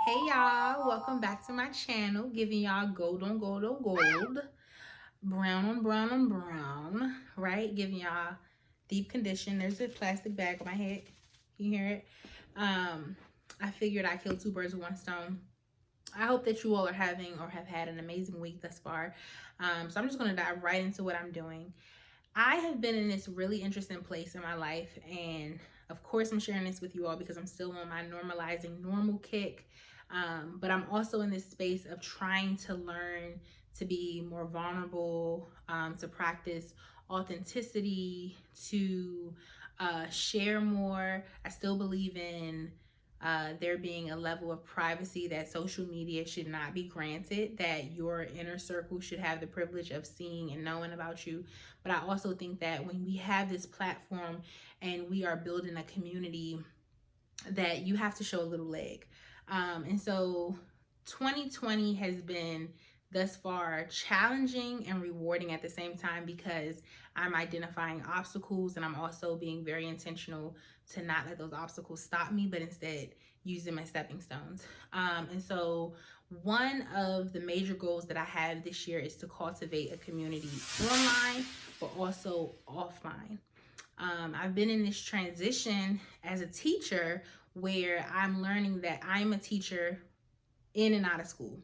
Hey y'all, welcome back to my channel, giving y'all gold on gold on gold, brown on brown on brown, right? Giving y'all deep condition. There's a plastic bag on my head. You hear it? I figured I killed two birds with one stone. I hope that you all are having or have had an amazing week thus far. So I'm just going to dive right into what I'm doing. I have been in this really interesting place in my life, and of course, I'm sharing this with you all because I'm still on my normalizing normal kick. But I'm also in this space of trying to learn to be more vulnerable, to practice authenticity, to share more. I still believe in there being a level of privacy that social media should not be granted, that your inner circle should have the privilege of seeing and knowing about you. But I also think that when we have this platform and we are building a community, that you have to show a little leg. And so 2020 has been thus far challenging and rewarding at the same time because I'm identifying obstacles and I'm also being very intentional to not let those obstacles stop me, but instead use them as stepping stones. And so one of the major goals that I have this year is to cultivate a community online, but also offline. I've been in this transition as a teacher where I'm learning that I'm a teacher in and out of school.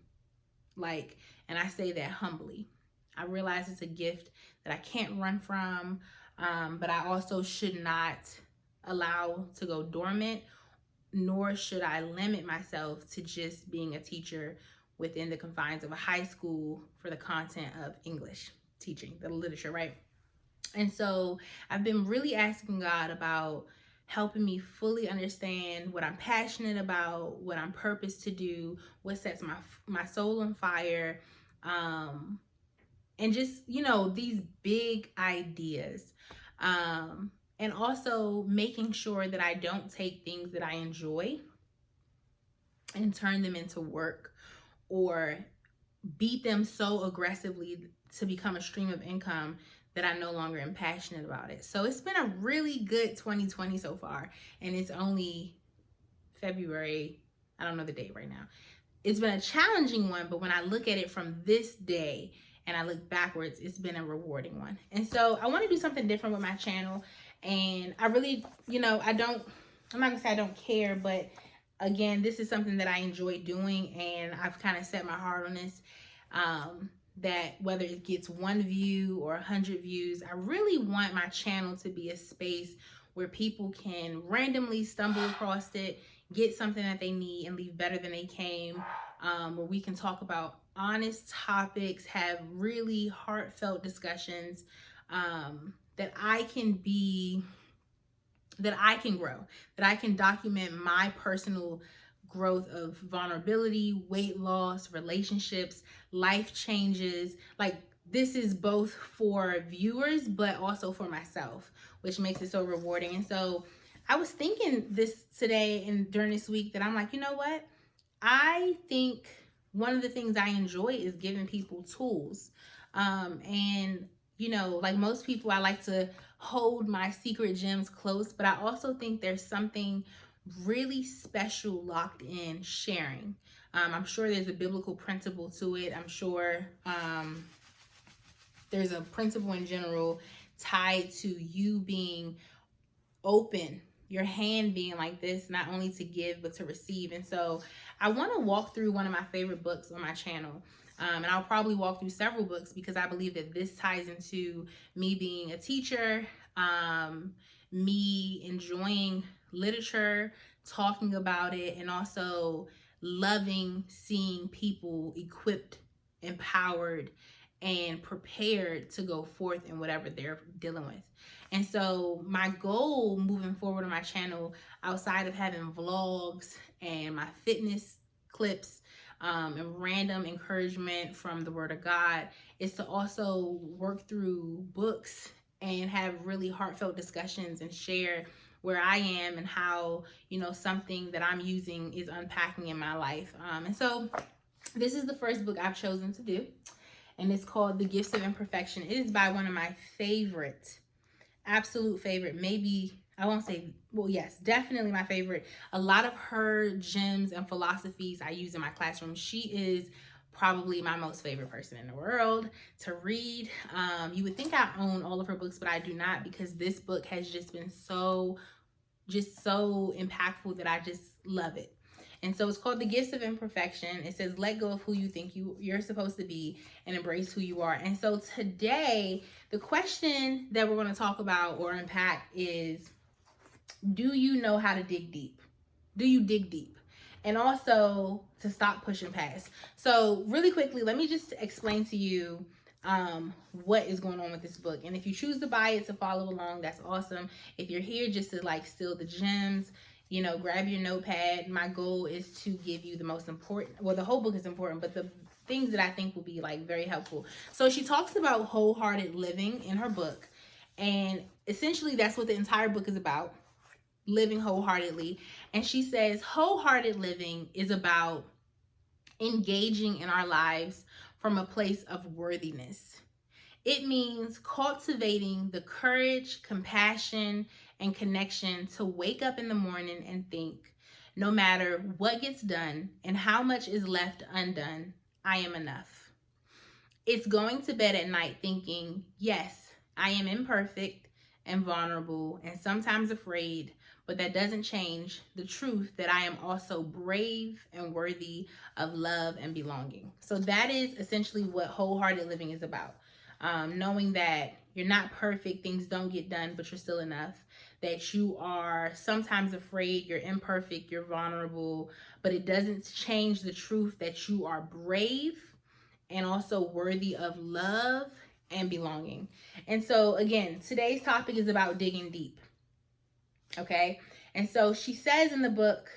And I say that humbly. I realize it's a gift that I can't run from, but I also should not allow to go dormant, nor should I limit myself to just being a teacher within the confines of a high school for the content of English teaching, the literature, right? And so I've been really asking God about helping me fully understand what I'm passionate about, what I'm purposed to do, what sets my soul on fire, and just these big ideas, and also making sure that I don't take things that I enjoy and turn them into work or beat them so aggressively to become a stream of income that I no longer am passionate about it. So it's been a really good 2020 so far, and it's only February. I don't know the date right now. It's been a challenging one, but when I look at it from this day and I look backwards, it's been a rewarding one. And so I want to do something different with my channel. And I really, I'm not gonna say I don't care, but again, this is something that I enjoy doing, and I've kind of set my heart on this. That whether it gets 1 view or 100 views, I really want my channel to be a space where people can randomly stumble across it, get something that they need, and leave better than they came. Where we can talk about honest topics, have really heartfelt discussions, that I can grow, that I can document my personal growth of vulnerability, weight loss, relationships, life changes. Like, this is both for viewers, but also for myself, which makes it so rewarding. And so I was thinking this today and during this week that I'm like, you know what? I think one of the things I enjoy is giving people tools. And like most people, I like to hold my secret gems close, but I also think there's something really special locked in sharing. I'm sure there's a biblical principle to it. I'm sure there's a principle in general tied to you being open, your hand being like this, not only to give, but to receive. And so I want to walk through one of my favorite books on my channel. And I'll probably walk through several books because I believe that this ties into me being a teacher, me enjoying literature, talking about it, and also loving seeing people equipped, empowered, and prepared to go forth in whatever they're dealing with. And so my goal moving forward on my channel, outside of having vlogs and my fitness clips, and random encouragement from the Word of God, is to also work through books and have really heartfelt discussions and share where I am and how, something that I'm using is unpacking in my life. And so this is the first book I've chosen to do, and it's called The Gifts of Imperfection. It is by one of my favorite, absolute favorite, maybe I won't say, well, yes, definitely my favorite. A lot of her gems and philosophies I use in my classroom. She is probably my most favorite person in the world to read. You would think I own all of her books, but I do not, because this book has just been so impactful that I just love it. And so it's called The Gifts of Imperfection. It says, let go of who you think you're supposed to be and embrace who you are. And so today, the question that we're going to talk about or unpack is, do you know how to dig deep? Do you dig deep? And also to stop pushing past. So really quickly, let me just explain to you what is going on with this book. And if you choose to buy it to follow along, that's awesome. If you're here just to like steal the gems, you know, grab your notepad. My goal is to give you the most important, well, the whole book is important, but the things that I think will be like very helpful. So she talks about wholehearted living in her book. And essentially that's what the entire book is about, living wholeheartedly. And she says wholehearted living is about engaging in our lives from a place of worthiness. It means cultivating the courage, compassion, and connection to wake up in the morning and think, no matter what gets done and how much is left undone, I am enough. It's going to bed at night thinking, yes, I am imperfect and vulnerable and sometimes afraid, but that doesn't change the truth that I am also brave and worthy of love and belonging. So that is essentially what wholehearted living is about. Knowing that you're not perfect, things don't get done, but you're still enough. That you are sometimes afraid, you're imperfect, you're vulnerable, but it doesn't change the truth that you are brave and also worthy of love and belonging. And so, again, today's topic is about digging deep. Okay? And so she says in the book,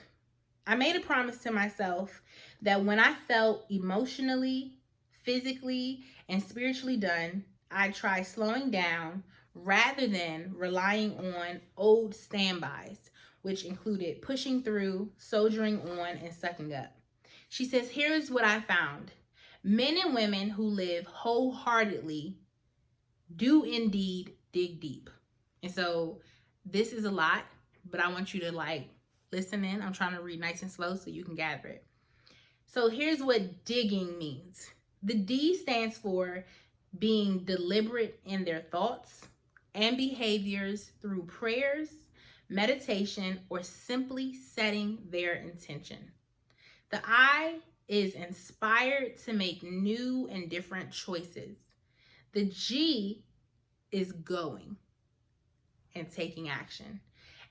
I made a promise to myself that when I felt emotionally, physically, and spiritually done, I'd try slowing down rather than relying on old standbys, which included pushing through, soldiering on, and sucking up. She says, here's what I found. Men and women who live wholeheartedly do indeed dig deep. And so this is a lot, but I want you to like listen in. I'm trying to read nice and slow so you can gather it. So here's what digging means. The D stands for being deliberate in their thoughts and behaviors through prayers, meditation, or simply setting their intention. The I is inspired to make new and different choices. The G is going and taking action.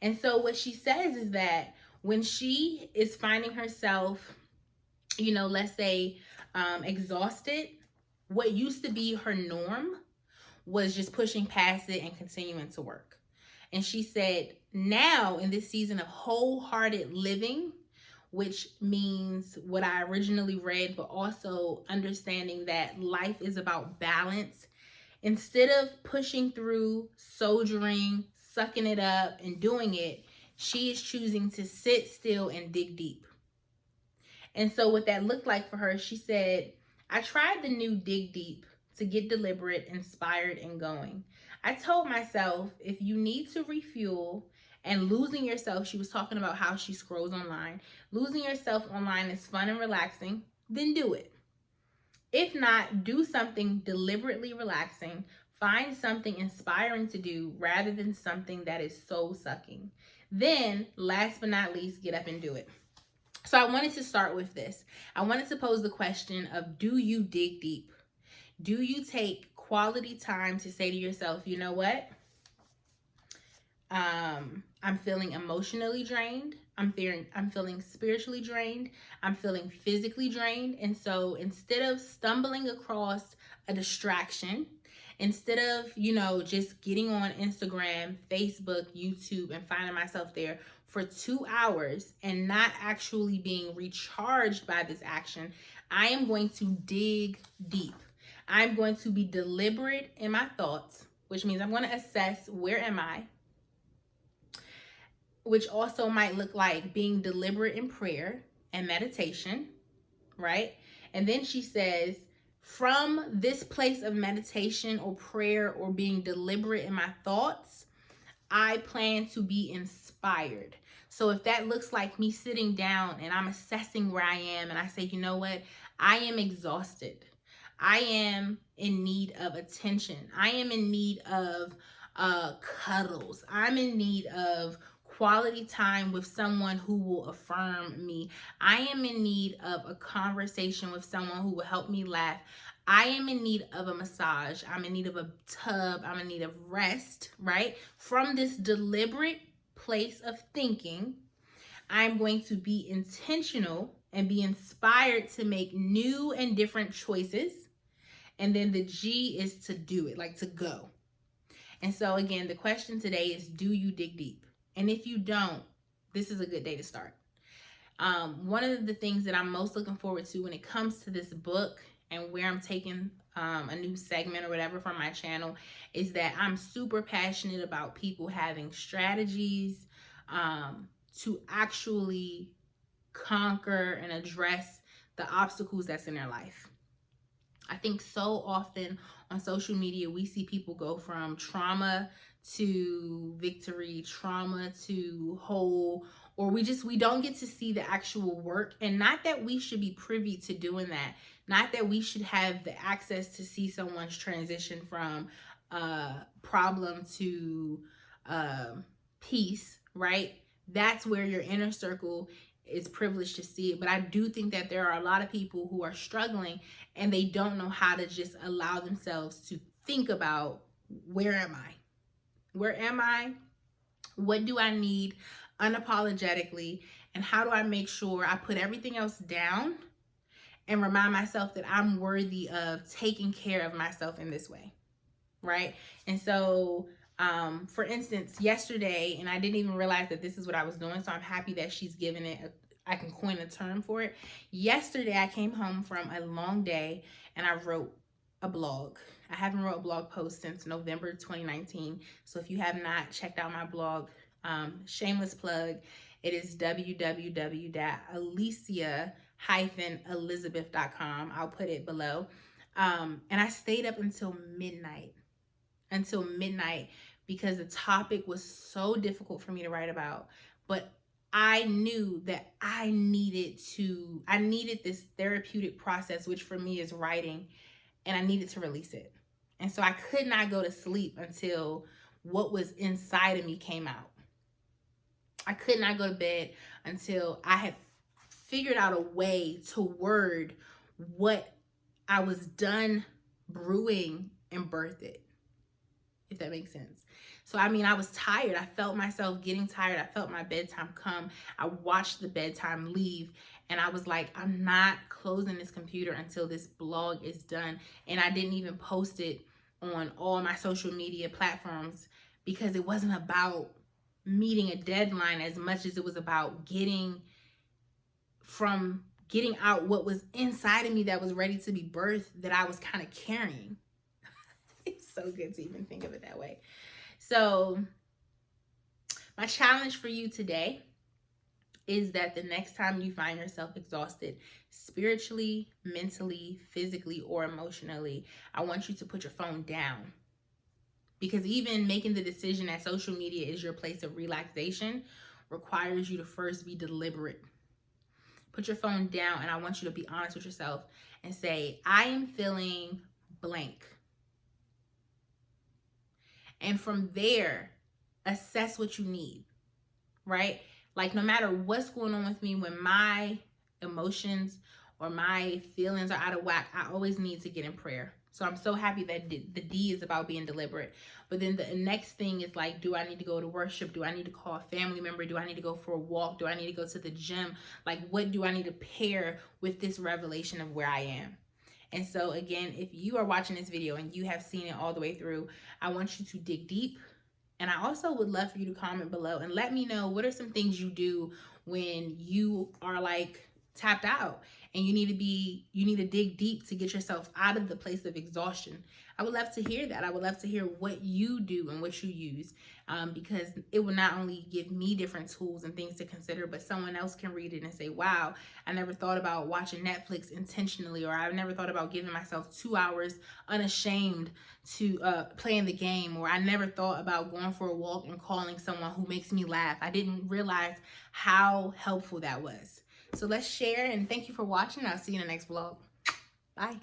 And so what she says is that when she is finding herself, you know, let's say exhausted, what used to be her norm was just pushing past it and continuing to work. And she said, now in this season of wholehearted living, which means what I originally read, but also understanding that life is about balance. Instead of pushing through, soldiering, sucking it up, and doing it, she is choosing to sit still and dig deep. And so what that looked like for her, she said, I tried the new dig deep to get deliberate, inspired, and going. I told myself, if you need to refuel and losing yourself, she was talking about how she scrolls online. Losing yourself online is fun and relaxing, then do it. If not, do something deliberately relaxing. Find something inspiring to do rather than something that is soul sucking. Then, last but not least, get up and do it. So I wanted to start with this. I wanted to pose the question of, do you dig deep? Do you take quality time to say to yourself, you know what? I'm feeling emotionally drained. I'm feeling spiritually drained. I'm feeling physically drained. And so instead of stumbling across a distraction, instead of, you know, just getting on Instagram, Facebook, YouTube, and finding myself there for 2 hours and not actually being recharged by this action, I am going to dig deep. I'm going to be deliberate in my thoughts, which means I'm going to assess, where am I? Which also might look like being deliberate in prayer and meditation, right? And then she says, from this place of meditation or prayer or being deliberate in my thoughts, I plan to be inspired. So if that looks like me sitting down and I'm assessing where I am and I say, you know what? I am exhausted. I am in need of attention. I am in need of cuddles. I'm in need of quality time with someone who will affirm me. I am in need of a conversation with someone who will help me laugh. I am in need of a massage. I'm in need of a tub. I'm in need of rest, right? From this deliberate place of thinking, I'm going to be intentional and be inspired to make new and different choices. And then the G is to do it, like to go. And so, again, the question today is, do you dig deep? And if you don't, this is a good day to start. One of the things that I'm most looking forward to when it comes to this book and where I'm taking a new segment or whatever from my channel is that I'm super passionate about people having strategies to actually conquer and address the obstacles that's in their life. I think so often on social media, we see people go from trauma to victory, trauma to whole, or we don't get to see the actual work. And not that we should be privy to doing that, not that we should have the access to see someone's transition from problem to peace, right? That's where your inner circle is privileged to see it. But I do think that there are a lot of people who are struggling and they don't know how to just allow themselves to think about, where am I? Where am I? What do I need unapologetically? And how do I make sure I put everything else down and remind myself that I'm worthy of taking care of myself in this way, right? And so for instance, yesterday, and I didn't even realize that this is what I was doing, so I'm happy that she's given it I can coin a term for it. Yesterday, I came home from a long day and I wrote a blog. I haven't wrote a blog post since November 2019. So if you have not checked out my blog, shameless plug, it is www.alicia-elizabeth.com. I'll put it below. And I stayed up until midnight because the topic was so difficult for me to write about. But I knew that I needed this therapeutic process, which for me is writing, and I needed to release it. And so I could not go to sleep until what was inside of me came out. I could not go to bed until I had figured out a way to word what I was done brewing and birthed it, if that makes sense. So, I mean, I was tired. I felt myself getting tired. I felt my bedtime come. I watched the bedtime leave. And I was like, I'm not closing this computer until this blog is done. And I didn't even post it on all my social media platforms because it wasn't about meeting a deadline as much as it was about getting out what was inside of me that was ready to be birthed, that I was kind of carrying. It's so good to even think of it that way. So my challenge for you today is that the next time you find yourself exhausted, spiritually, mentally, physically, or emotionally, I want you to put your phone down. Because even making the decision that social media is your place of relaxation requires you to first be deliberate. Put your phone down, and I want you to be honest with yourself and say, I am feeling blank. And from there, assess what you need, right? Like, no matter what's going on with me, when my emotions or my feelings are out of whack, I always need to get in prayer. So I'm so happy that the D is about being deliberate. But then the next thing is like, do I need to go to worship? Do I need to call a family member? Do I need to go for a walk? Do I need to go to the gym? Like, what do I need to pair with this revelation of where I am? And so again, if you are watching this video and you have seen it all the way through, I want you to dig deep. And I also would love for you to comment below and let me know, what are some things you do when you are like tapped out, and you need to dig deep to get yourself out of the place of exhaustion. I would love to hear that. I would love to hear what you do and what you use, because it will not only give me different tools and things to consider, but someone else can read it and say, wow, I never thought about watching Netflix intentionally, or I never thought about giving myself 2 hours unashamed to playing the game, or I never thought about going for a walk and calling someone who makes me laugh. I didn't realize how helpful that was. So let's share, and thank you for watching. I'll see you in the next vlog. Bye.